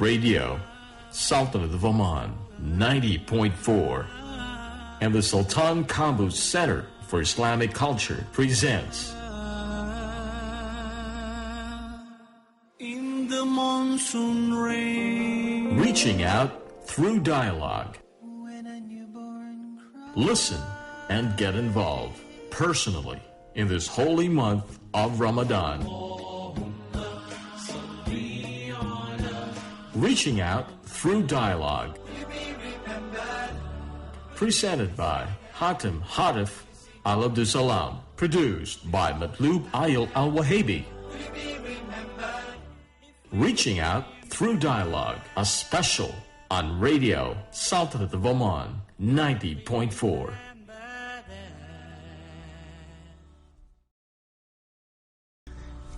Radio, Sultanate of Oman, 90.4, and the Sultan Qaboos Center for Islamic Culture presents In the monsoon rain, Reaching Out Through Dialogue. Listen and get involved personally in this holy month of Ramadan. Reaching Out Through Dialogue. Presented by Hatem Hatif Al Abdul Salam. Produced by Matloob Ayel Al Wahabi. Reaching Out Through Dialogue, a special on Radio Sultanate of Oman, 90.4.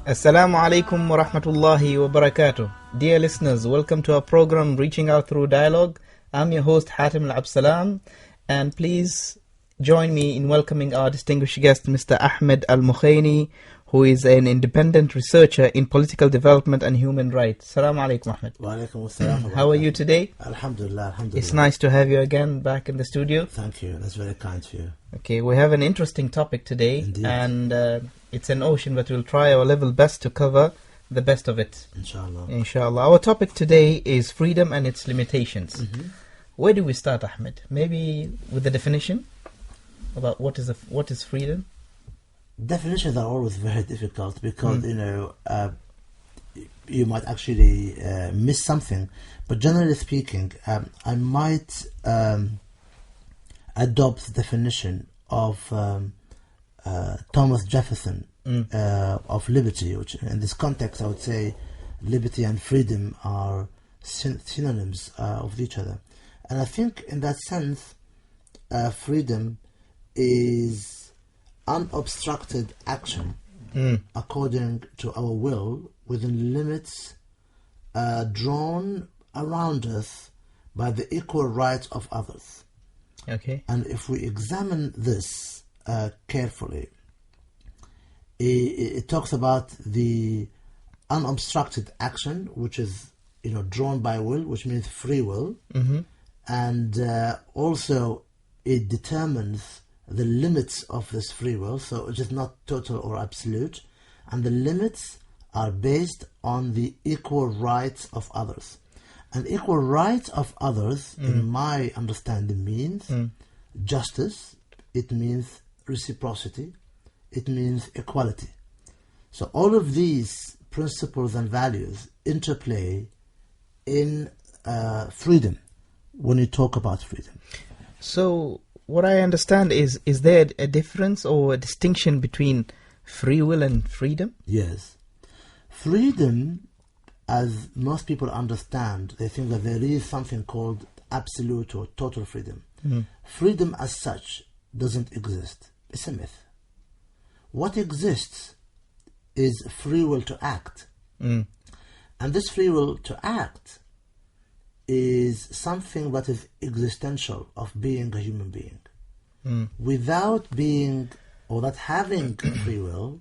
Assalamu alaikum wa rahmatullahi wa barakatuh. Dear listeners, welcome to our program Reaching Out Through Dialogue. I'm your host Hatem Al Absalam, and please join me in welcoming our distinguished guest, Mr. Ahmed Al Mukhaini, who is an independent researcher in political development and human rights. Assalamu alaikum, Ahmed. Wa alaikum assalam. How are you today? Alhamdulillah, alhamdulillah. It's nice to have you again back in the studio. Thank you. That's very kind of you. Okay, we have an interesting topic today. Indeed. And it's an ocean, but we'll try our level best to cover the best of it. Inshallah. Inshallah. Our topic today is freedom and its limitations. Mm-hmm. Where do we start, Ahmed? Maybe with the definition about what is freedom? Definitions are always very difficult because, you might actually miss something. But generally speaking, I might adopt the definition of Thomas Jefferson of liberty, which in this context I would say liberty and freedom are synonyms of each other. And I think in that sense, freedom is unobstructed action according to our will within limits drawn around us by the equal rights of others. Okay. And if we examine this carefully, it talks about the unobstructed action, which is drawn by will, which means free will, and also it determines the limits of this free will, so it is not total or absolute, and the limits are based on the equal rights of others. And equal rights of others, in my understanding, means justice, it means reciprocity, it means equality. So all of these principles and values interplay in freedom when you talk about freedom. So what I understand is there a difference or a distinction between free will and freedom? Yes. Freedom, as most people understand, they think that there is something called absolute or total freedom. Freedom as such doesn't exist. It's a myth. What exists is free will to act. And this free will to act is something that is existential of being a human being. Without being or not having free will,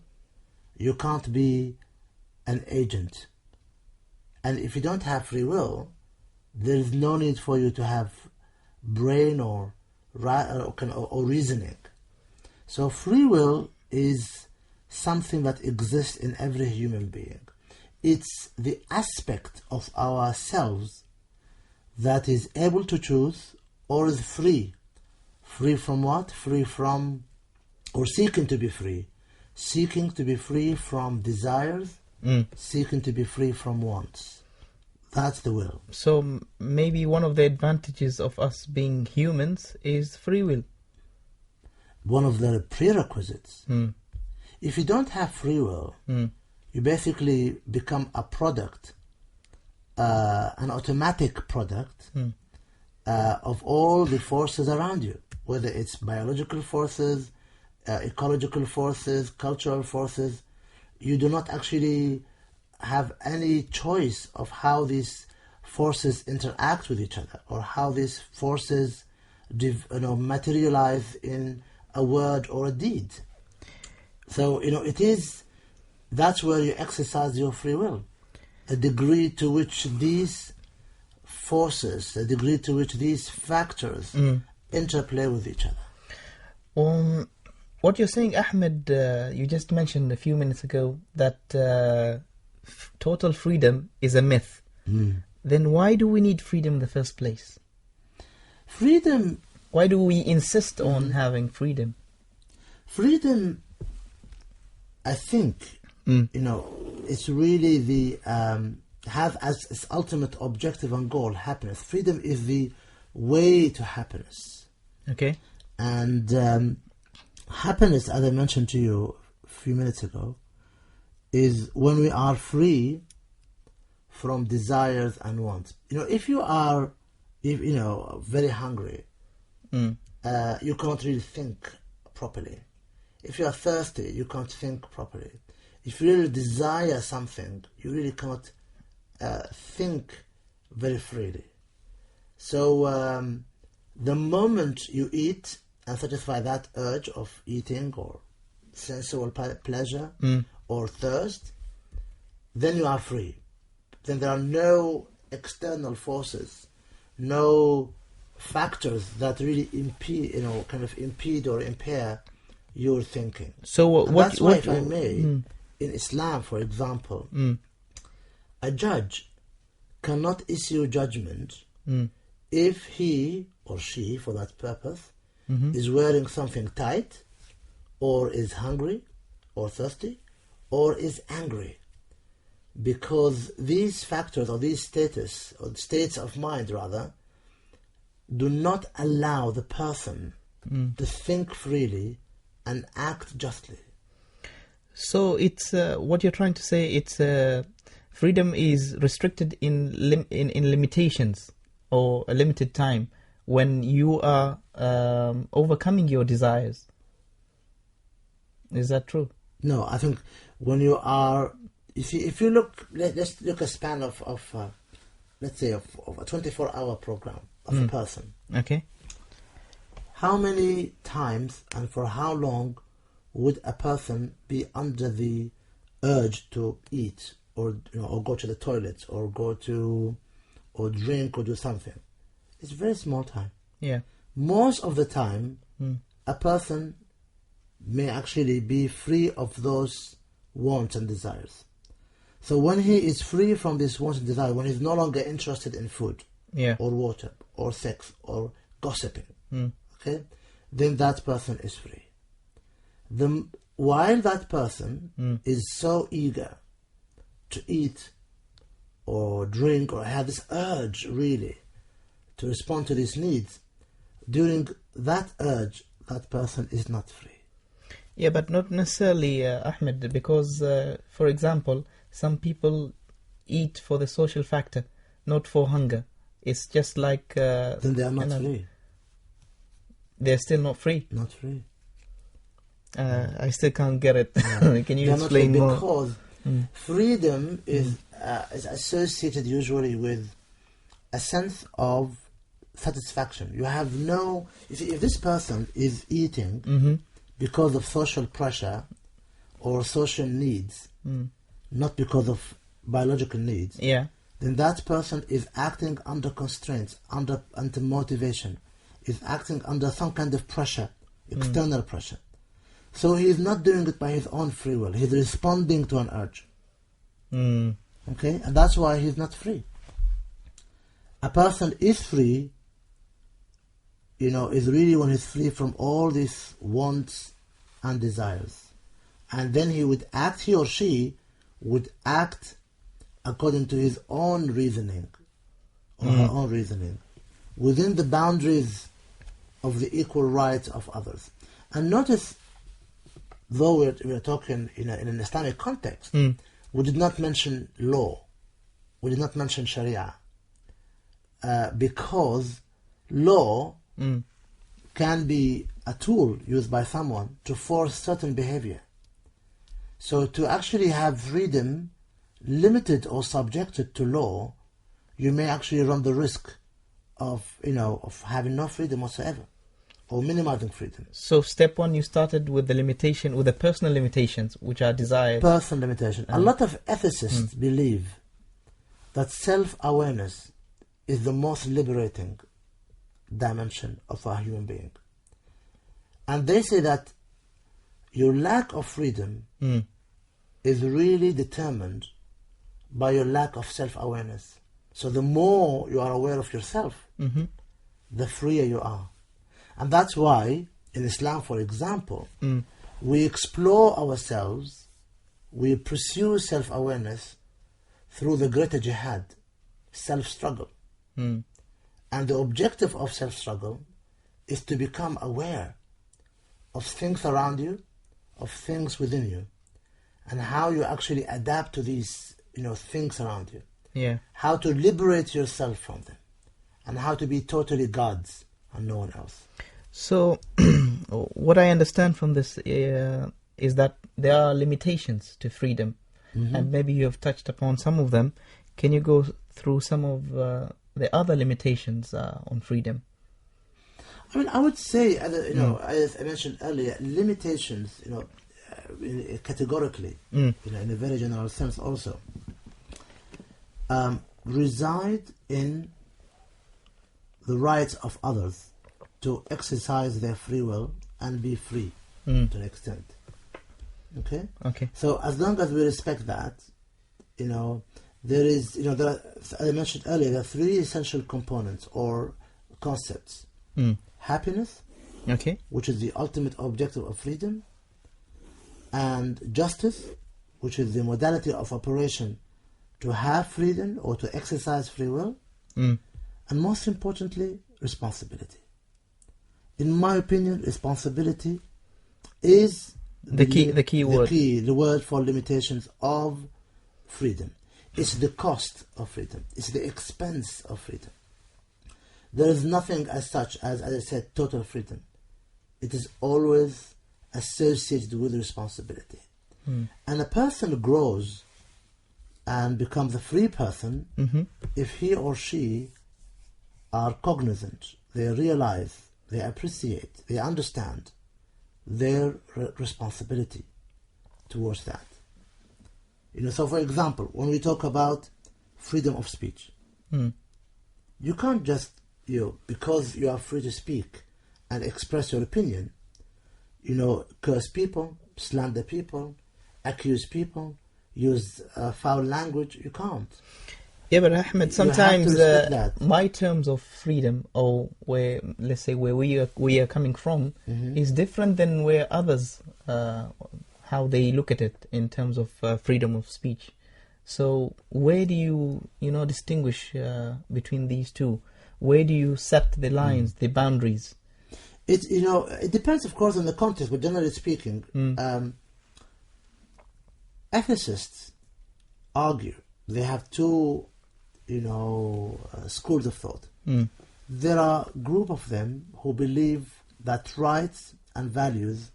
you can't be an agent. And if you don't have free will, there is no need for you to have brain or reasoning. So free will is something that exists in every human being. It's the aspect of ourselves that is able to choose or is free. Free from what? Free from, or seeking to be free. Seeking to be free from desires, seeking to be free from wants. That's the will. So maybe one of the advantages of us being humans is free will. One of the prerequisites. If you don't have free will, you basically become a product, an automatic product of all the forces around you, whether it's biological forces, ecological forces, cultural forces. You do not actually have any choice of how these forces interact with each other or how these forces materialize in a word or a deed. So, that's where you exercise your free will. A degree to which these forces, the degree to which these factors interplay with each other. What you're saying, Ahmed, you just mentioned a few minutes ago that total freedom is a myth. Then why do we need freedom in the first place? Freedom... Why do we insist on having freedom? Freedom, I think, it's really the... have as its ultimate objective and goal happiness. Freedom is the way to happiness. Okay. And happiness, as I mentioned to you a few minutes ago, is when we are free from desires and wants. If you are, very hungry, you can't really think properly. If you are thirsty, you can't think properly. If you really desire something, you really can't think very freely. So the moment you eat and satisfy that urge of eating or sensual pleasure or thirst, then you are free. Then there are no external forces, no factors that really impede or impair your thinking. So that's why, if I may, in Islam, for example, a judge cannot issue judgment if he or she, for that purpose, is wearing something tight, or is hungry, or thirsty, or is angry. Because these factors, or these states of mind rather, do not allow the person to think freely and act justly. So it's what you're trying to say. It's freedom is restricted in limitations or a limited time when you are overcoming your desires. Is that true? No, I think when you are, if you look, let's look a span of let's say of a 24-hour program of a person. Okay. How many times and for how long would a person be under the urge to eat or go to the toilet or or drink or do something? It's very small time. Yeah. Most of the time, a person may actually be free of those wants and desires. So when he is free from these wants and desires, when he's no longer interested in food, or water, or sex, or gossiping, okay, then that person is free. While that person is so eager to eat or drink or have this urge really to respond to these needs, during that urge, that person is not free. Yeah, but not necessarily, Ahmed, because, for example, some people eat for the social factor, not for hunger. It's just like... then they are not free. They're still not free? Not free. I still can't get it. Yeah. Can you explain more? Because freedom is associated usually with a sense of satisfaction. You have no... You see, if this person is eating because of social pressure or social needs, not because of biological needs, then that person is acting under constraints, under motivation, is acting under some kind of pressure, external pressure. So he is not doing it by his own free will. He's responding to an urge. Okay? And that's why he's not free. A person is free, is really when he's free from all these wants and desires. And then he or she would act according to his own reasoning, or her own reasoning, within the boundaries of the equal rights of others. And notice, though we're talking in an Islamic context, we did not mention law, we did not mention Sharia, because law can be a tool used by someone to force certain behavior. So to actually have freedom limited or subjected to law, you may actually run the risk of having no freedom whatsoever, or minimizing freedom. So step one, you started with the personal limitations, which are desires. Personal limitation. A lot of ethicists believe that self-awareness is the most liberating dimension of a human being. And they say that your lack of freedom is really determined by your lack of self-awareness. So the more you are aware of yourself, the freer you are. And that's why in Islam, for example, we explore ourselves, we pursue self-awareness through the greater jihad, self-struggle. And the objective of self-struggle is to become aware of things around you, of things within you, and how you actually adapt to these, things around you. Yeah. How to liberate yourself from them, and how to be totally God's and no one else. So, what I understand from this is that there are limitations to freedom, and maybe you have touched upon some of them. Can you go through some of the other limitations on freedom? I mean, I would say, as I mentioned earlier, limitations, categorically, in a very general sense also, reside in the rights of others to exercise their free will and be free to an extent. Okay? Okay. So as long as we respect that, there is, there are, as I mentioned earlier, there are three essential components or concepts. Happiness, Okay. which is the ultimate objective of freedom, and justice, which is the modality of operation to have freedom or to exercise free will, and most importantly, responsibility. In my opinion, responsibility is The key word. The word for limitations of freedom. It's the cost of freedom. It's the expense of freedom. There is nothing as such as I said, total freedom. It is always associated with responsibility. And a person grows and becomes a free person if he or she are cognizant, they realize, they appreciate, they understand their responsibility towards that. So for example, when we talk about freedom of speech, you can't just, because you are free to speak and express your opinion, curse people, slander people, accuse people, use foul language. You can't. Yeah, but Ahmed, sometimes that. my terms of freedom, or where, let's say, where we are coming from, is different than where others, how they look at it in terms of freedom of speech. So where do you, distinguish between these two? Where do you set the lines, the boundaries? It depends, of course, on the context, but generally speaking, ethicists argue. They have two, schools of thought. There are a group of them who believe that rights and values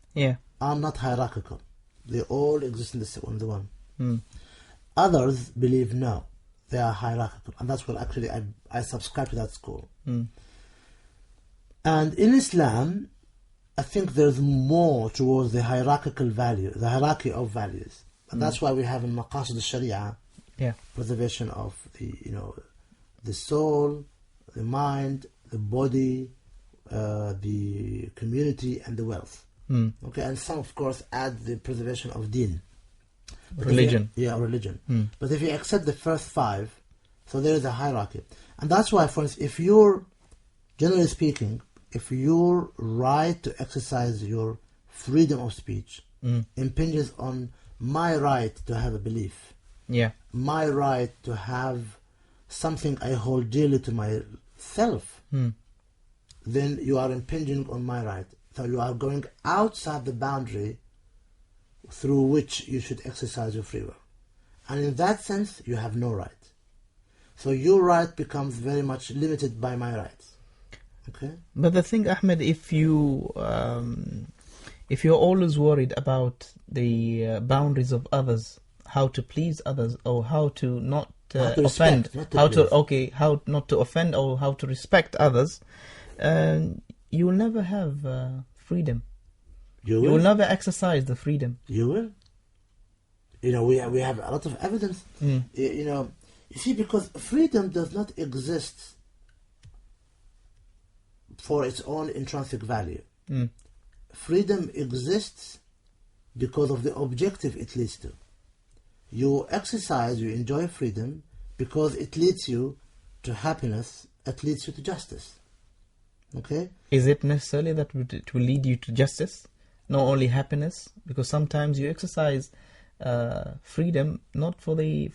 are not hierarchical. They all exist in the one. Others believe no, they are hierarchical. And that's what actually I subscribe to that school. And in Islam, I think there's more towards the hierarchical value, the hierarchy of values. And that's why we have in Maqasid al-Sharia, preservation of the soul, the mind, the body, the community, and the wealth. Okay, and some, of course, add the preservation of deen. Religion. Religion. But if you accept the first five, so there is a hierarchy. And that's why, for instance, if you're, generally speaking, if your right to exercise your freedom of speech impinges on my right to have a belief, my right to have something I hold dearly to myself, then you are impinging on my right. So you are going outside the boundary through which you should exercise your free will. And in that sense, you have no right. So your right becomes very much limited by my rights. Okay? But the thing, Ahmed, if you're always worried about the boundaries of others, how to please others, or how to not offend, how not to offend, or how to respect others, you will never have freedom. You will never exercise the freedom. You will. We have a lot of evidence. You see, because freedom does not exist for its own intrinsic value. Mm. Freedom exists because of the objective it leads to. You exercise, you enjoy freedom because it leads you to happiness, it leads you to justice. Okay? Is it necessarily that it will lead you to justice? Not only happiness? Because sometimes you exercise freedom not for the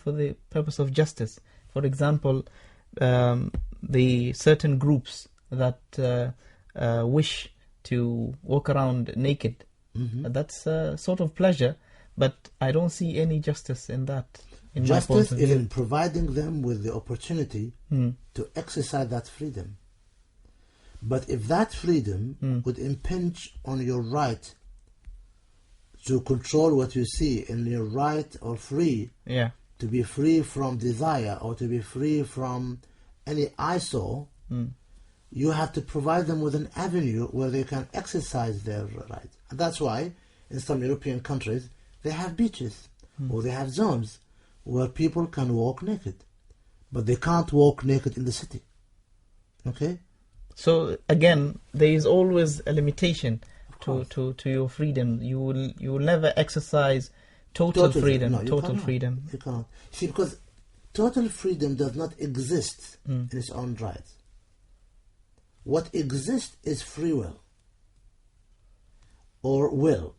purpose of justice. For example, the certain groups that wish to walk around naked, that's a sort of pleasure, but I don't see any justice in that. In justice is in providing them with the opportunity to exercise that freedom. But if that freedom would impinge on your right to control what you see, and your right or free to be free from desire or to be free from any eyesore, you have to provide them with an avenue where they can exercise their right. And that's why in some European countries they have beaches or they have zones where people can walk naked, but they can't walk naked in the city. Okay? So again, there is always a limitation to your freedom. You will never exercise total freedom. No, total freedom. You cannot. See, because total freedom does not exist in its own right. What exists is free will. Or will.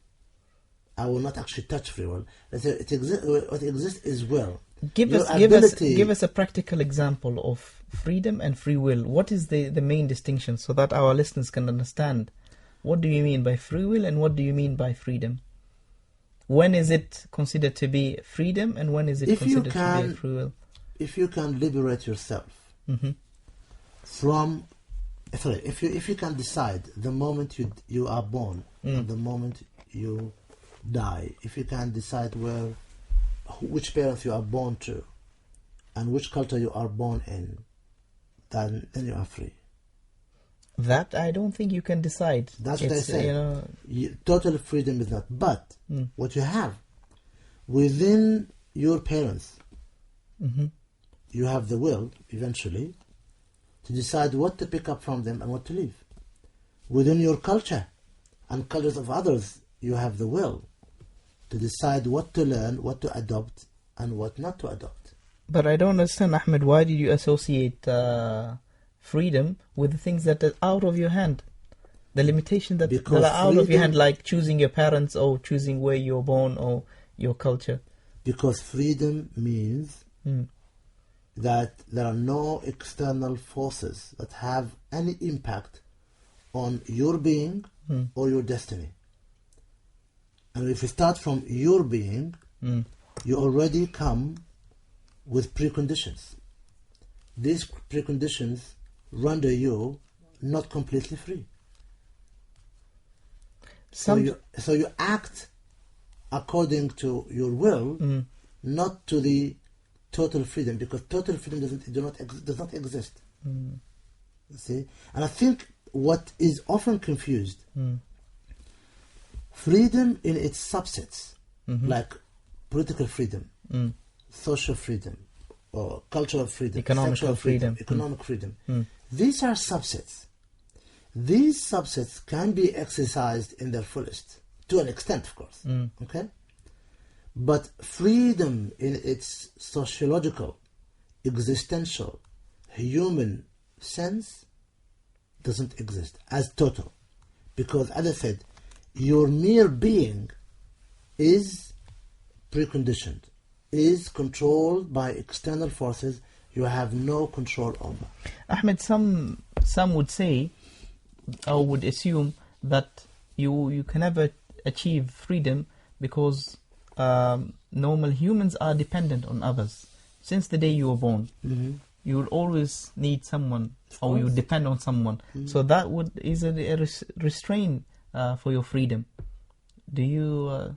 I will not actually touch free will. Let's say what exists is will. Give us a practical example of freedom and free will. What is the main distinction so that our listeners can understand? What do you mean by free will and what do you mean by freedom? When is it considered to be freedom and when is it considered to be free will? If you can liberate yourself from... Sorry, if you can decide the moment you are born and the moment you die, if you can decide which parents you are born to and which culture you are born in, then you are free. That I don't think you can decide. That's what I say. Total freedom is not. But what you have within your parents, you have the will eventually to decide what to pick up from them and what to leave. Within your culture and cultures of others, you have the will to decide what to learn, what to adopt, and what not to adopt. But I don't understand, Ahmed, why did you associate freedom with the things that are out of your hand? The limitations that are out of your hand, like choosing your parents or choosing where you're born or your culture. Because freedom means that there are no external forces that have any impact on your being or your destiny. And if you start from your being, you already come with preconditions. These preconditions render you not completely free. So you act according to your will, not to the total freedom, because total freedom does not exist. You see? And I think what is often confused, freedom in its subsets, like political freedom, social freedom, or cultural freedom, economic freedom, economic freedom. These are subsets. These subsets can be exercised in their fullest, to an extent, of course. Okay? But freedom in its sociological, existential, human sense doesn't exist as total. Because, as I said, your mere being is preconditioned, is controlled by external forces you have no control over. Ahmed, some would say or would assume that you can never achieve freedom because normal humans are dependent on others. Since the day you were born, you will always need someone, or you depend on someone. So that is a restraint for your freedom. Do you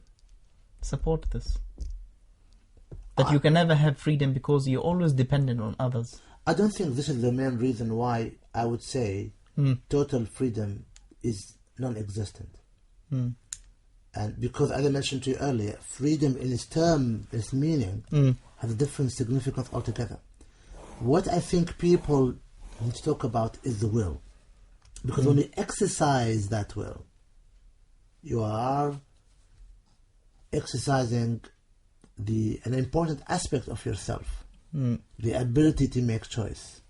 support this? That you can never have freedom because you're always dependent on others. I don't think this is the main reason why I would say total freedom is non-existent. And because, as I mentioned to you earlier, freedom in its term, its meaning, has a different significance altogether. What I think people need to talk about is the will. Because when you exercise that will, you are exercising an important aspect of yourself. The ability to make choice,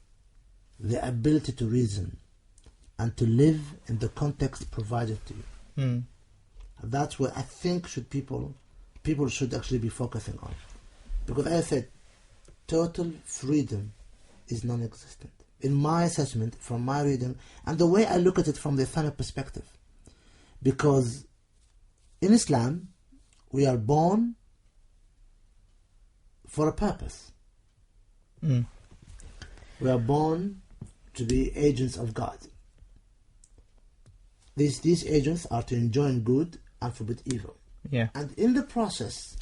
the ability to reason, and to live in the context provided to you. That's what I think people should actually be focusing on. Because as I said, total freedom is non-existent. In my assessment, from my reading, and the way I look at it from the Islamic perspective. Because in Islam, we are born for a purpose. We are born to be agents of God. These agents are to enjoin good and forbid evil. Yeah. And in the process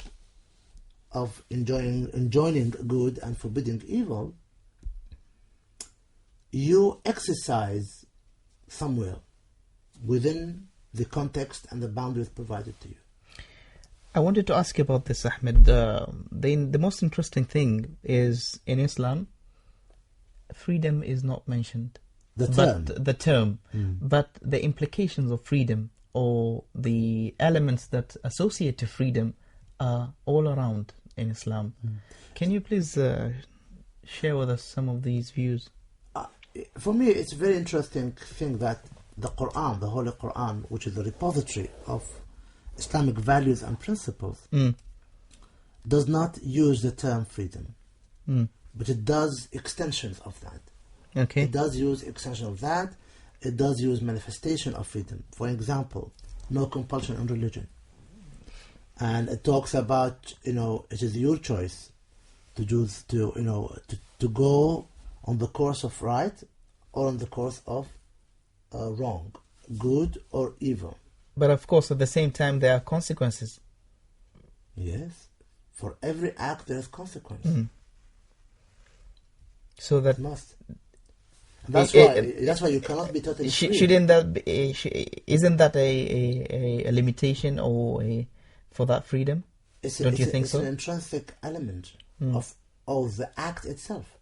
of enjoining good and forbidding evil, you exercise some will within the context and the boundaries provided to you. I wanted to ask you about this, Ahmed. The most interesting thing is, in Islam, freedom is not mentioned. The term. But the term. But the implications of freedom, or the elements that associate to freedom, are all around in Islam. Can you please share with us some of these views? For me, it's a very interesting thing that the Quran, the Holy Quran, which is the repository of Islamic values and principles, does not use the term freedom, but it does extensions of that. Okay. It does use extension of that. It does use manifestation of freedom. For example, no compulsion in religion. And it talks about, it is your choice to choose to go on the course of right or on the course of wrong, good or evil. But of course, at the same time, there are consequences. Yes. For every act, there is consequence. So that must. That's why you cannot be totally free. Shouldn't that be, isn't that a limitation for that freedom? Don't you think so? It's an intrinsic element of the act itself.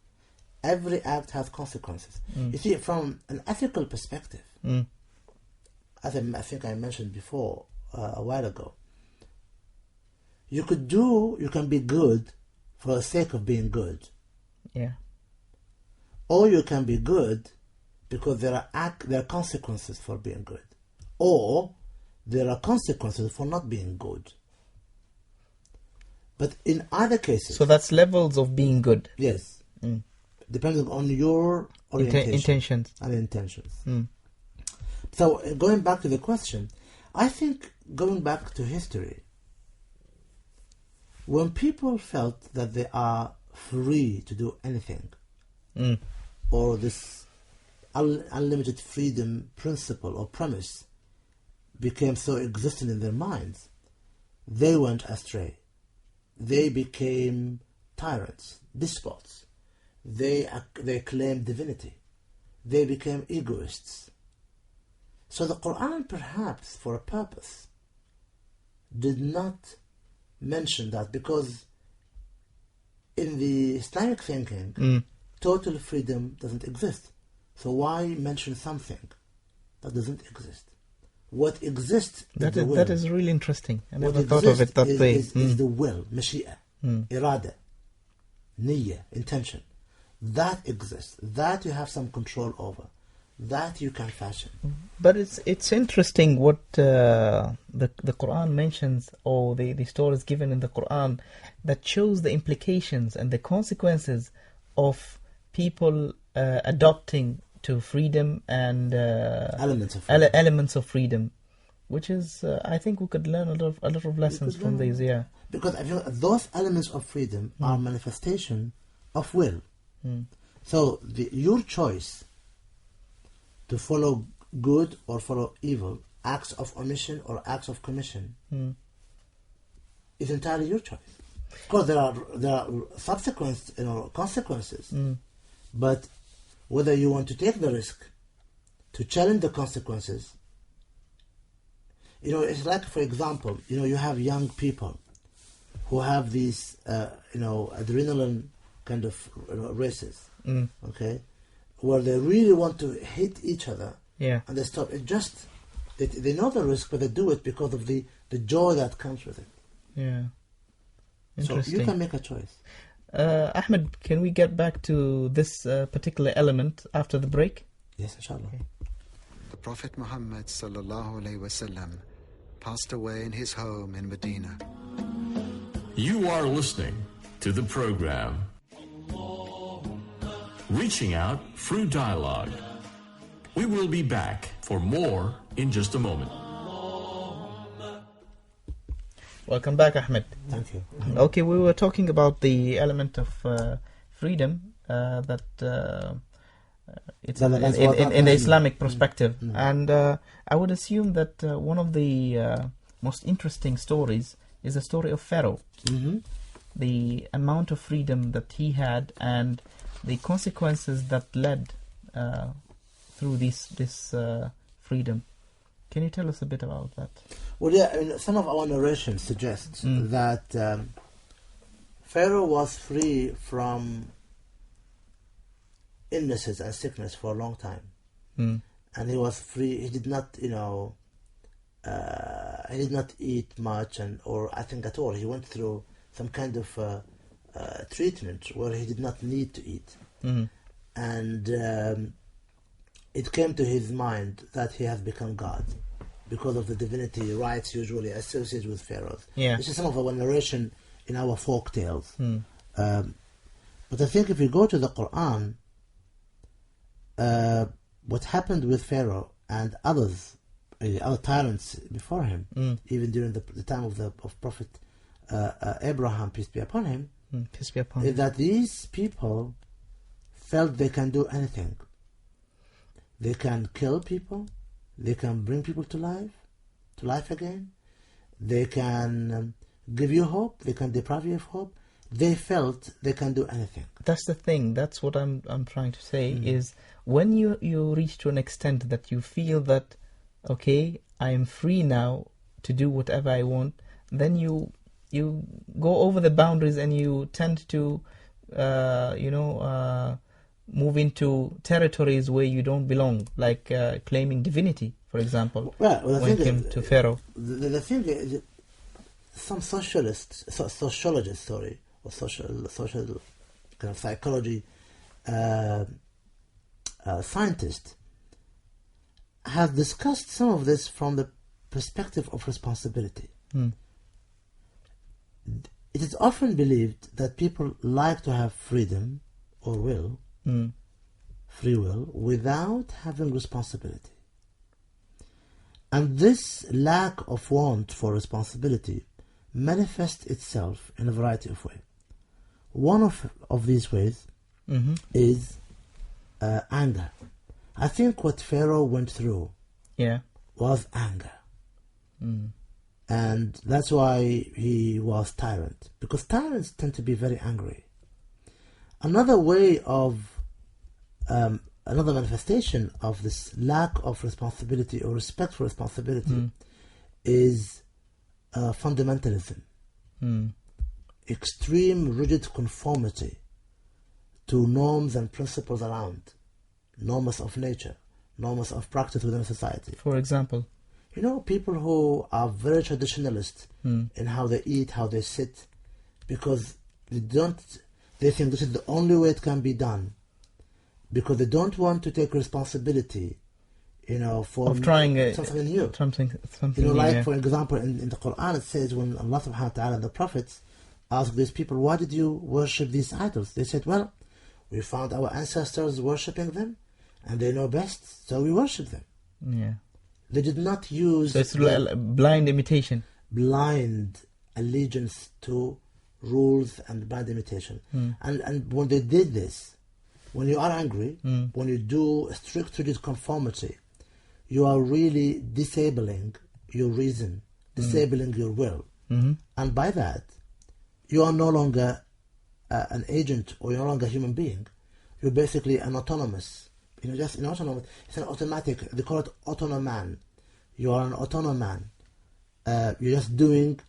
Every act has consequences. You see, from an ethical perspective, as I think I mentioned before a while ago, you can be good for the sake of being good. Yeah. Or you can be good because there are consequences for being good. Or there are consequences for not being good. But in other cases... So that's levels of being good. Yes. Depending on your orientation intentions. So going back to the question, I think going back to history, when people felt that they are free to do anything, or this unlimited freedom principle or premise became so existent in their minds, they went astray. They became tyrants, despots. They claimed divinity. They became egoists. So the Quran, perhaps for a purpose, did not mention that, because in the Islamic thinking, total freedom doesn't exist. So why mention something that doesn't exist? What exists is the will. That is really interesting. I never What thought of it that way. Is the will, mashi'a, irada, niyyah, intention. That exists. That you have some control over. That you can fashion. But it's interesting what the Quran mentions, or the stories given in the Quran, that shows the implications and the consequences of people adopting to freedom and elements of freedom, which is I think we could learn a lot of lessons from these. Yeah, because I feel those elements of freedom are manifestation of will. So your choice to follow good or follow evil, acts of omission or acts of commission, is entirely your choice. Of course, there are subsequent consequences, but whether you want to take the risk to challenge the consequences, it's like, for example, you have young people who have these, adrenaline kind of races, okay, where they really want to hit each other Yeah. And they stop. They know the risk, but they do it because of the joy that comes with it. Yeah. Interesting. So you can make a choice. Ahmed, can we get back to this particular element after the break? Yes, inshallah. Okay. The Prophet Muhammad sallallahu alaihi wasallam passed away in his home in Medina. You are listening to the program Reaching Out Through Dialogue. We will be back for more in just a moment. Welcome back, Ahmed. Thank you. Okay, we were talking about the element of freedom that it's in the Islamic perspective. And I would assume that one of the most interesting stories is the story of Pharaoh. Mm-hmm. The amount of freedom that he had and the consequences that led through this freedom. Can you tell us a bit about that? Well, yeah, I mean, some of our narration suggests that Pharaoh was free from illnesses and sickness for a long time. And he was free. He did not, he did not eat much, or I think at all. He went through some kind of treatment where he did not need to eat. And it came to his mind that he has become God because of the divinity rights usually associated with pharaohs. Yeah. This is some of our narration in our folk tales. But I think if you go to the Quran, what happened with Pharaoh and others, other tyrants before him, even during the time of Prophet Abraham, peace be upon him, Peace be upon is him. that these people felt they can do anything. They can kill people. They can bring people to life again. They can give you hope. They can deprive you of hope. They felt they can do anything. That's the thing. That's what I'm trying to say is when you reach to an extent that you feel that, okay, I am free now to do whatever I want, then you go over the boundaries and you tend to, move into territories where you don't belong, like claiming divinity, for example. Well, when it came to Pharaoh. The thing is, some sociologists, or social kind of psychology scientists have discussed some of this from the perspective of responsibility. It is often believed that people like to have freedom or free will, without having responsibility. And this lack of want for responsibility manifests itself in a variety of ways. One of these ways is anger. I think what Pharaoh went through was anger. And that's why he was tyrant, because tyrants tend to be very angry. Another way of another manifestation of this lack of responsibility or respect for responsibility is fundamentalism. Extreme rigid conformity to norms and principles around, norms of nature, norms of practice within a society. For example? People who are very traditionalist in how they eat, how they sit, because they think this is the only way it can be done, because they don't want to take responsibility, for trying something new. Something like new, for example, in the Quran it says when Allah subhanahu wa ta'ala and the prophets asked these people, why did you worship these idols? They said, well, we found our ancestors worshipping them and they know best, so we worship them. Yeah. They did not use... So it's blind imitation. Blind allegiance to rules and blind imitation. And when they did this, when you are angry, when you do strict rigid conformity, you are really disabling your reason, disabling your will. And by that, you are no longer an agent, or you're no longer a human being. You're basically an autonomous. Just an autonomous. It's an automatic. They call it autonoman. You are an autonoman. You're just doing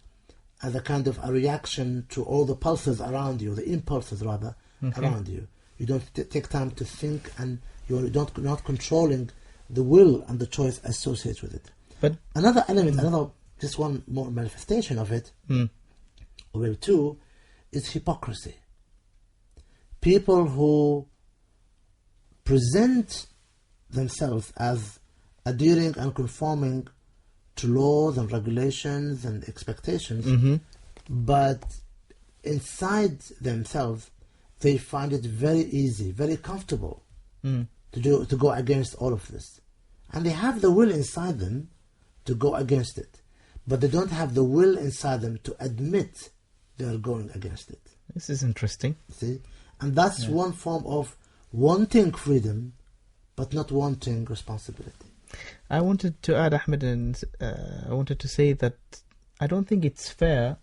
as a kind of a reaction to all the pulses around you, the impulses rather around you. You don't take time to think, and you're not controlling the will and the choice associated with it. But Another element, just one more manifestation of it, will too, is hypocrisy. People who present themselves as adhering and conforming to laws and regulations and expectations, but inside themselves they find it very easy, very comfortable to go against all of this. And they have the will inside them to go against it, but they don't have the will inside them to admit they are going against it. this is interesting. See? And that's one form of wanting freedom, but not wanting responsibility. I wanted to add, Ahmed, and I wanted to say that I don't think it's fair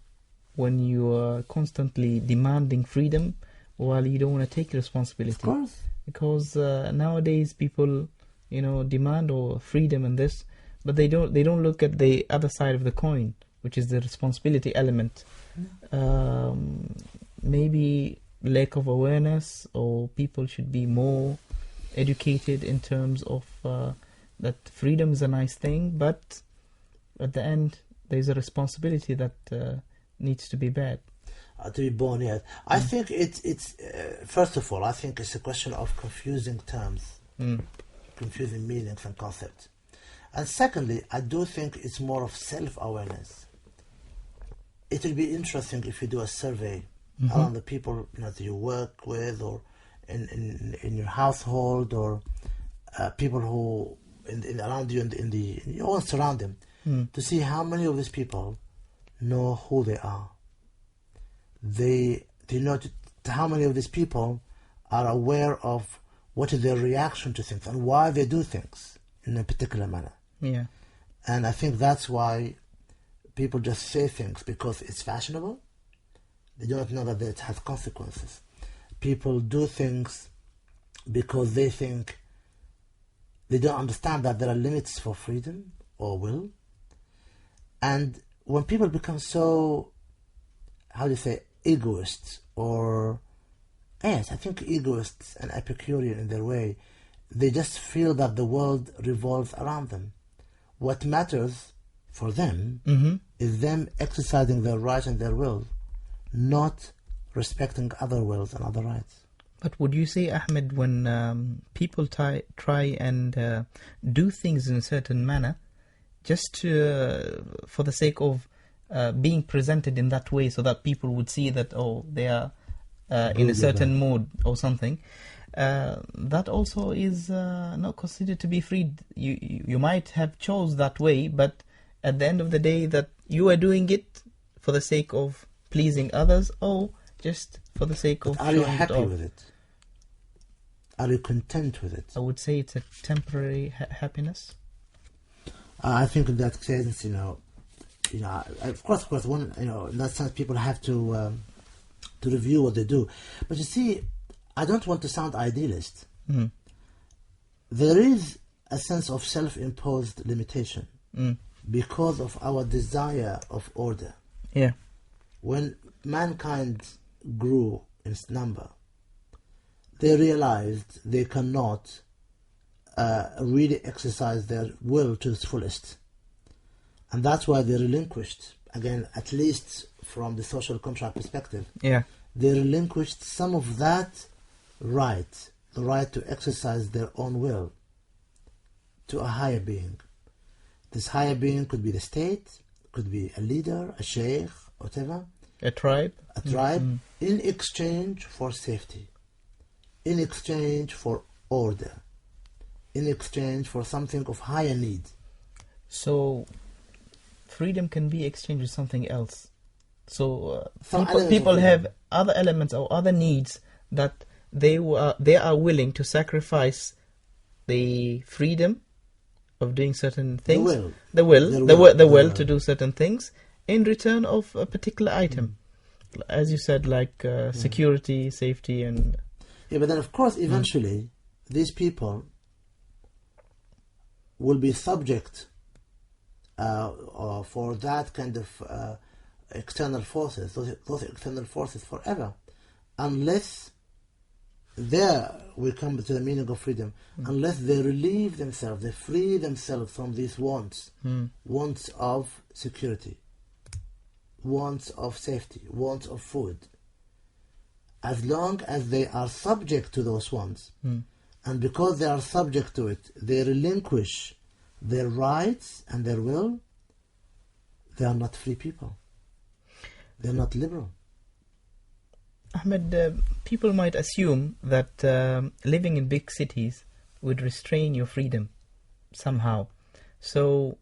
when you are constantly demanding freedom while you don't want to take responsibility. Of course. Because nowadays people, demand or freedom and this, but they don't look at the other side of the coin, which is the responsibility element. Maybe lack of awareness, or people should be more educated in terms of that freedom is a nice thing, but at the end there's a responsibility that needs to be bared. To be born yet. I think it's first of all, I think it's a question of confusing terms, confusing meanings and concepts. And secondly, I do think it's more of self-awareness. It will be interesting if you do a survey around the people that you work with, or in your household, or people who around you in the you all surround them, to see how many of these people know who they are. They know how many of these people are aware of what is their reaction to things and why they do things in a particular manner. Yeah. And I think that's why people just say things because it's fashionable. They don't know that it has consequences. People do things because they think they don't understand that there are limits for freedom or will. And when people become so, how do you say, egoists, or yes, I think egoists and Epicurean in their way, they just feel that the world revolves around them. What matters for them is them exercising their rights and their will, not respecting other wills and other rights. But would you say, Ahmed, when people try and do things in a certain manner, just for the sake of being presented in that way, so that people would see that, they are in a certain mood or something, that also is not considered to be freed. You might have chose that way, but at the end of the day, that you are doing it for the sake of pleasing others, or just for the sake of are you happy with it? Are you content with it? I would say it's a temporary happiness. I think in that sense, of course, one, in that sense, people have to review what they do. But you see, I don't want to sound idealist. There is a sense of self-imposed limitation because of our desire of order. Yeah. When mankind grew in number, they realized they cannot really exercise their will to its fullest. And that's why they relinquished, again, at least from the social contract perspective, they relinquished some of that right, the right to exercise their own will, to a higher being. This higher being could be the state, could be a leader, a sheikh, whatever. A tribe, in exchange for safety, in exchange for order, in exchange for something of higher need. So freedom can be exchanged with something else. So Some people have other elements or other needs that they are willing to sacrifice the freedom of doing certain things, the will to do certain things in return of a particular item, as you said, like security, safety, and but then of course eventually these people will be subject for that kind of external forces, those external forces forever, unless there we come to the meaning of freedom. Unless they relieve themselves, they free themselves from these wants. Wants of security, wants of safety, wants of food. As long as they are subject to those wants, and because they are subject to it, they relinquish their rights and their will, they are not free people. They are not liberal. Ahmed, people might assume that living in big cities would restrain your freedom somehow. So,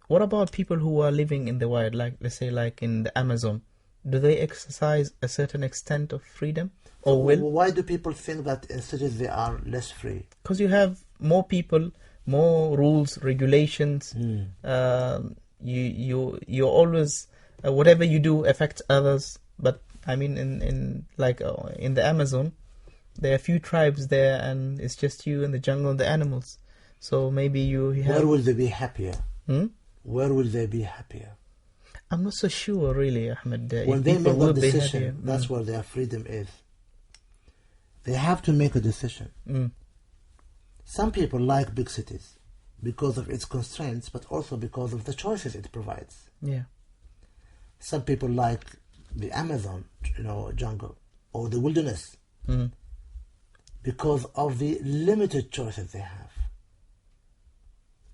what about people who are living in the wild, like let's say, like in the Amazon? Do they exercise a certain extent of freedom or will? Why do people think that in cities they are less free? Because you have more people, more rules, regulations. You're always whatever you do affects others. But I mean, in the Amazon, there are a few tribes there, and it's just you in the jungle and the animals. So maybe you have... Where will they be happier? Where will they be happier? I'm not so sure, really, Ahmed. When they make that decision, that's where their freedom is. They have to make a decision. Some people like big cities because of its constraints, but also because of the choices it provides. Yeah. Some people like the Amazon, jungle, or the wilderness, because of the limited choices they have.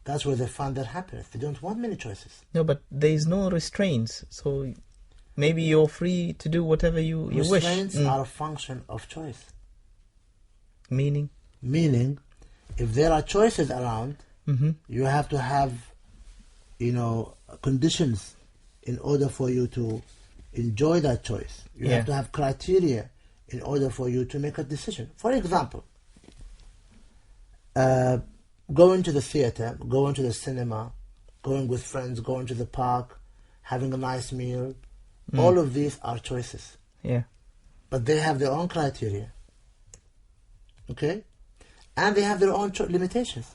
That's where they find their happiness. They don't want many choices. No, but there is no restraints, so maybe you're free to do whatever you wish. Restraints are a function of choice. Meaning, if there are choices around, you have to have, conditions in order for you to enjoy that choice. You have to have criteria in order for you to make a decision. For example, going to the theater, going to the cinema, going with friends, going to the park, having a nice meal, all of these are choices. Yeah. But they have their own criteria. Okay? And they have their own limitations.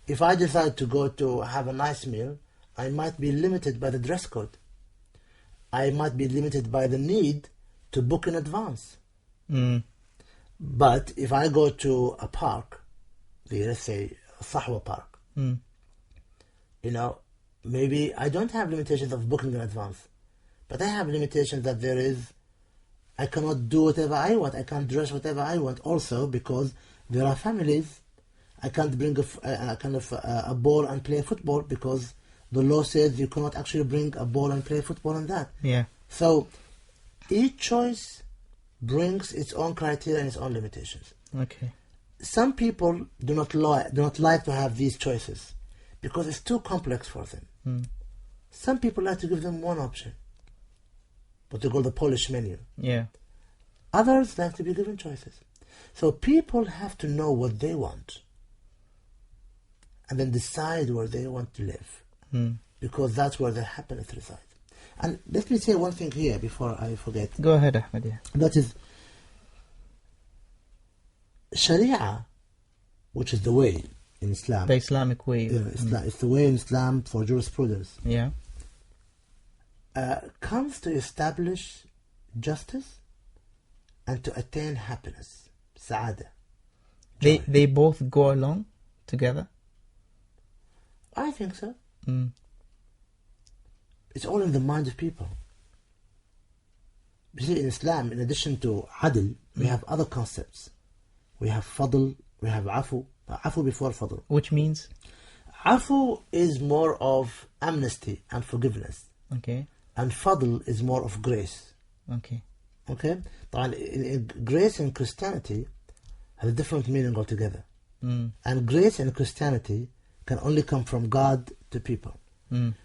If I decide to go to have a nice meal, I might be limited by the dress code. I might be limited by the need to book in advance. But if I go to a park, let's say a Sahwa park, maybe I don't have limitations of booking in advance. But I have limitations that I cannot do whatever I want. I can't dress whatever I want. Also, because there are families, I can't bring a ball and play football because the law says you cannot actually bring a ball and play football and that. Yeah. So each choice brings its own criteria and its own limitations. Okay. Some people do not like to have these choices because it's too complex for them. Some people like to give them one option, what they call the Polish menu. Yeah. Others like to be given choices. So people have to know what they want and then decide where they want to live, because that's where their happiness resides. And let me say one thing here before I forget. Go ahead, Ahmed. Yeah. That is, Sharia, which is the way in Islam. The Islamic way. It's the way in Islam for jurisprudence. Yeah. Comes to establish justice and to attain happiness, sa'ada. They both go along together? I think so. It's all in the mind of people. You see, in Islam, in addition to adl, we have other concepts. We have fadl, we have afu. Afu before fadl. Which means? Afu is more of amnesty and forgiveness. Okay. And fadl is more of grace. Okay. Okay? Grace in Christianity has a different meaning altogether. And grace in Christianity can only come from God to people.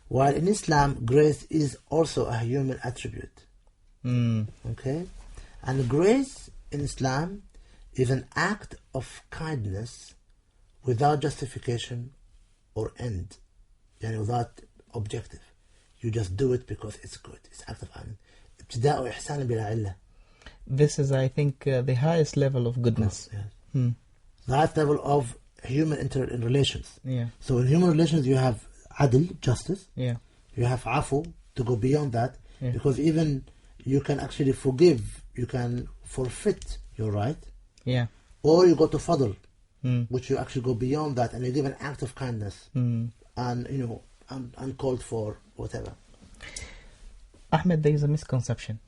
While in Islam, grace is also a human attribute. Okay? And grace in Islam is an act of kindness without justification or end. Without objective. You just do it because it's good. It's act of kindness. ابتداء إحسان بلا علة. This is, I think, the highest level of goodness. Yes. The highest level of human relations. Yeah. So in human relations you have adl, justice. Yeah. You have afu, to go beyond that. Yeah. Because even you can actually forgive, you can forfeit your right. Yeah. Or you go to fadl, which you actually go beyond that and you give an act of kindness and, uncalled for, whatever. Ahmed, there is a misconception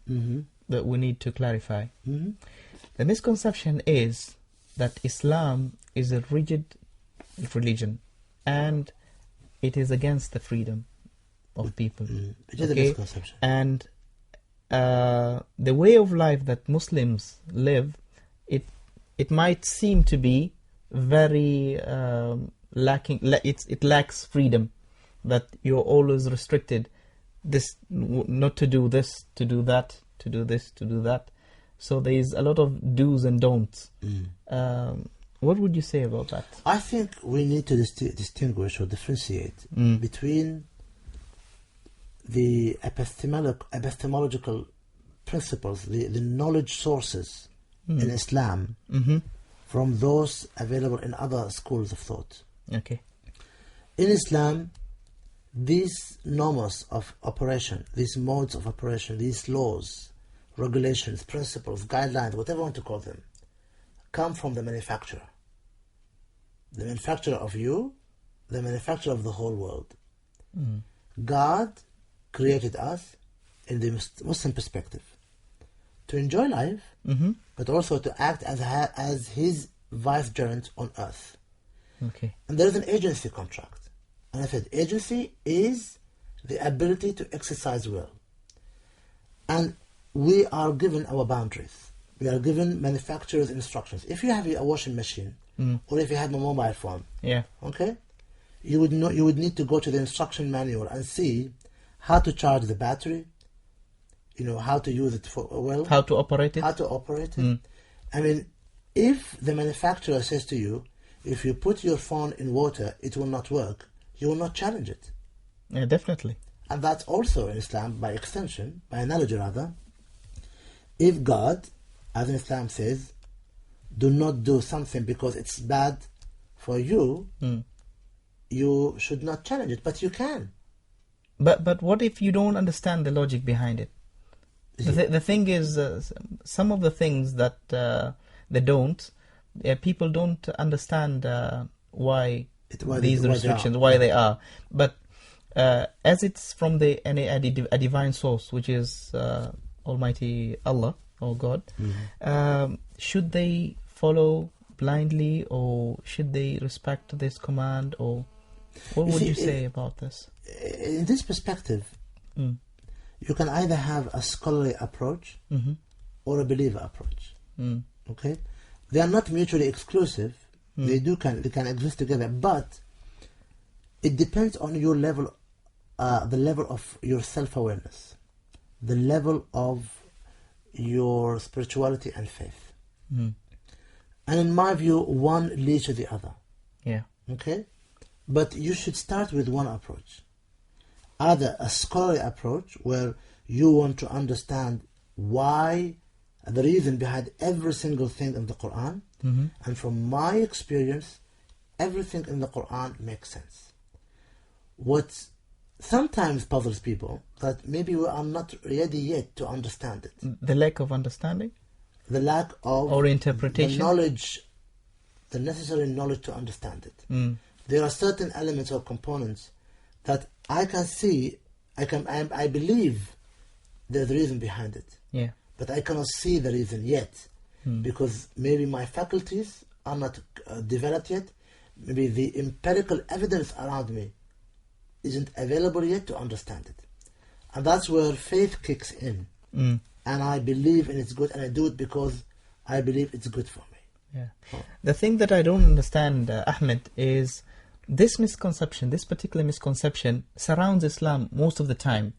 that we need to clarify. The misconception is that Islam is a rigid religion and it is against the freedom of people. It is a misconception. And the way of life that Muslims live, it might seem to be very lacking. It lacks freedom. That you're always restricted. This not to do this, to do that, to do this, to do that. So there is a lot of do's and don'ts. What would you say about that? I think we need to distinguish or differentiate between the epistemological principles, the knowledge sources in Islam from those available in other schools of thought. Okay. In Islam, these norms of operation, these modes of operation, these laws, regulations, principles, guidelines, whatever you want to call them, come from the manufacturer. The manufacturer of you, the manufacturer of the whole world. God created us in the Muslim perspective to enjoy life, but also to act as his vicegerent on earth. Okay. And there is an agency contract. And I said agency is the ability to exercise will. And we are given our boundaries. We are given manufacturer's instructions. If you have a washing machine, or if you have a mobile phone, okay, you would need to go to the instruction manual and see how to charge the battery, how to use it how to operate it. I mean, if the manufacturer says to you, if you put your phone in water, it will not work, you will not challenge it. Yeah, definitely. And that's also in Islam, by extension, by analogy rather. If God, as in Islam says, do not do something because it's bad for you, you should not challenge it, but you can. But what if you don't understand the logic behind it? The thing is, some of the things that they don't, people don't understand why these restrictions, why they are. But as it's from a divine source, which is Almighty Allah or God, should they follow blindly, or should they respect this command, or what would you say about this? In this perspective, you can either have a scholarly approach or a believer approach. Okay, they are not mutually exclusive. They can exist together, but it depends on your level, the level of your self-awareness, the level of your spirituality and faith. And in my view, one leads to the other. Yeah. Okay, but you should start with one approach, either a scholarly approach where you want to understand why, the reason behind every single thing in the Quran. And from my experience, everything in the Quran makes sense. What sometimes puzzles people, that maybe we are not ready yet to understand it. The lack of understanding? The lack of or interpretation? The knowledge, the necessary knowledge to understand it. There are certain elements or components that I can see, I believe there's a reason behind it. Yeah. But I cannot see the reason yet. Because maybe my faculties are not developed yet. Maybe the empirical evidence around me isn't available yet to understand it. And that's where faith kicks in. And I believe in it's good, and I do it because I believe it's good for me. Yeah. The thing that I don't understand, Ahmed, is this particular misconception surrounds Islam most of the time.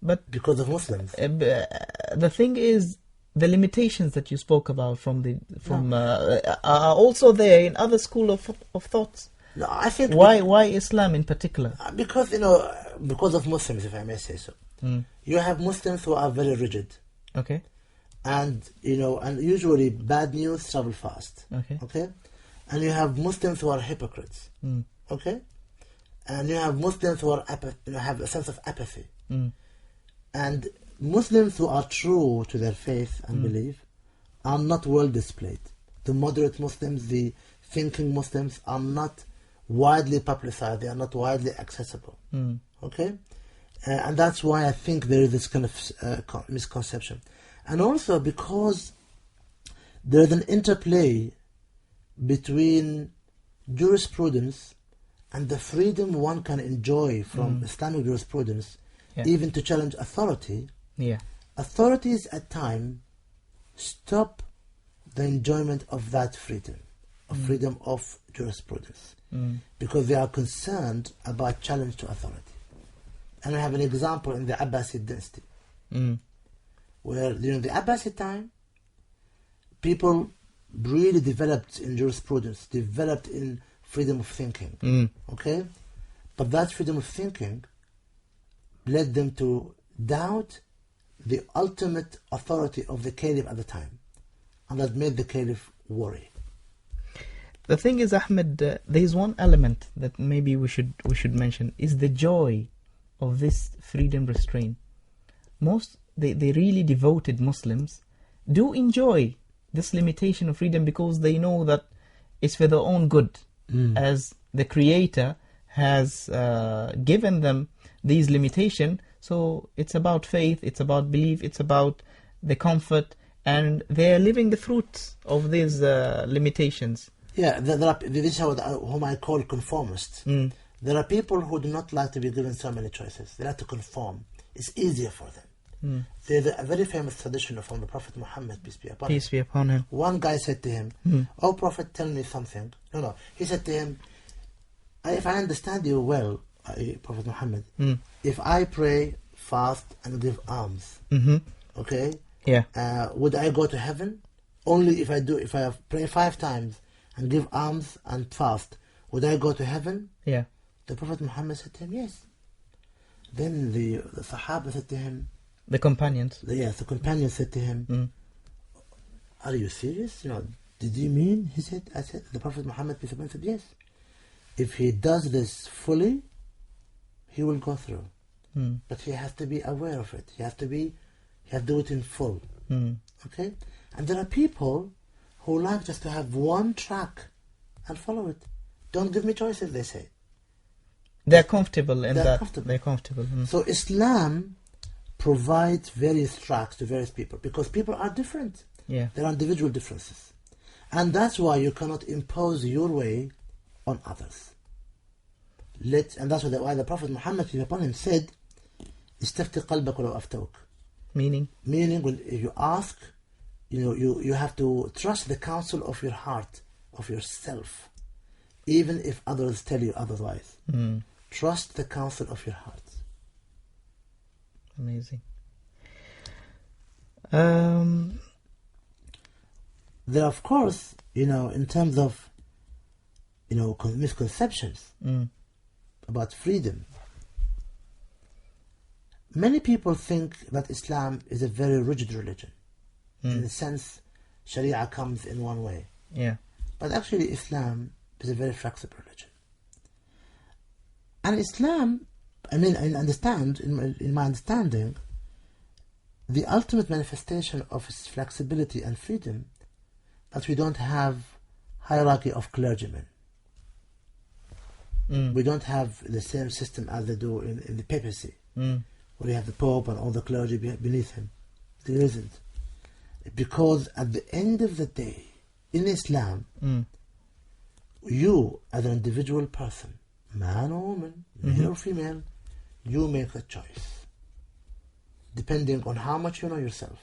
But because of Muslims. The thing is, the limitations that you spoke about are also there in other school of thoughts. No, I think why Islam in particular? Because because of Muslims, if I may say so. You have Muslims who are very rigid. Okay. And and usually bad news travel fast. Okay. And you have Muslims who are hypocrites. Okay. And you have Muslims who are have a sense of apathy. And Muslims who are true to their faith and belief are not well displayed. the moderate Muslims, the thinking Muslims are not widely publicized. They are not widely accessible. Okay? And that's why I think there is this kind of misconception. And also because there is an interplay between jurisprudence and the freedom one can enjoy from Islamic jurisprudence, even to challenge authority. Authorities at times stop the enjoyment of that freedom, freedom of jurisprudence, because they are concerned about challenge to authority. And I have an example in the Abbasid dynasty, where during the Abbasid time, people really developed in jurisprudence, developed in freedom of thinking. Okay? But that freedom of thinking led them to doubt the ultimate authority of the caliph at the time. And that made the caliph worry. The thing is, Ahmed, there is one element that maybe we should mention, is the joy of this freedom restraint. Most, the really devoted Muslims do enjoy this limitation of freedom because they know that it's for their own good, as the Creator has given them these limitations. So it's about faith, it's about belief, it's about the comfort, and they're living the fruits of these limitations. Yeah, this is whom I call conformists. There are people who do not like to be given so many choices. They like to conform. It's easier for them. There's a very famous tradition from the Prophet Muhammad, peace be upon him. Peace be upon him. One guy said to him, "Oh Prophet, tell me something." No. He said to him, "If I understand you well, Prophet Muhammad, if I pray, fast, and give alms, okay? Would I go to heaven? Only if I pray 5 times and give alms and fast, would I go to heaven?" The Prophet Muhammad said to him, "Yes." Then the Sahaba said to him, the companions. The companions said to him, "Are you serious? Did you mean?" He said, the Prophet Muhammad peace be upon him said, "Yes. If he does this fully, he will go through. But he has to be aware of it. He has to do it in full." Okay? And there are people who like just to have one track and follow it. Don't give me choices, they say. They're comfortable in They're that. comfortable. They're comfortable. So Islam provides various tracks to various people because people are different. There are individual differences. And that's why you cannot impose your way on others. And that's why the Prophet Muhammad upon him said, "Istafti qalbak walaw aftawk." Meaning, when you ask, you have to trust the counsel of your heart, of yourself, even if others tell you otherwise. Trust the counsel of your heart. Amazing. There, of course, in terms of, misconceptions about freedom. Many people think that Islam is a very rigid religion. In the sense, Sharia comes in one way. But actually, Islam is a very flexible religion. And Islam, in my understanding, the ultimate manifestation of its flexibility and freedom, that we don't have hierarchy of clergymen. We don't have the same system as they do in the papacy, where you have the Pope and all the clergy beneath him. There isn't. Because at the end of the day, in Islam, you as an individual person, man or woman, male or female, you make a choice. Depending on how much you know yourself,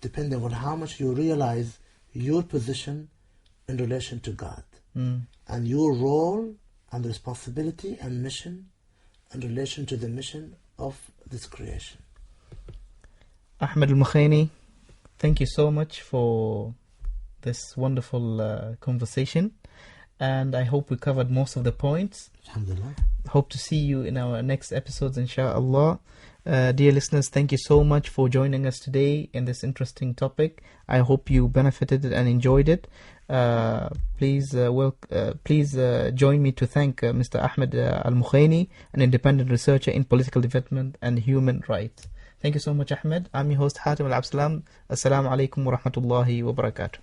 depending on how much you realize your position in relation to God, and your role and responsibility and mission in relation to the mission of this creation. Ahmed Al-Mukhaini, thank you so much for this wonderful conversation, and I hope we covered most of the points. Alhamdulillah. Hope to see you in our next episodes, inshallah. Dear listeners, thank you so much for joining us today in this interesting topic. I hope you benefited and enjoyed it. Please join me to thank Mr. Ahmed Al-Mukhaini, an independent researcher in political development and human rights. Thank you so much, Ahmed. I'm your host, Hatim Al-Absalam. Assalamu alaikum wa rahmatullahi wa barakatuh.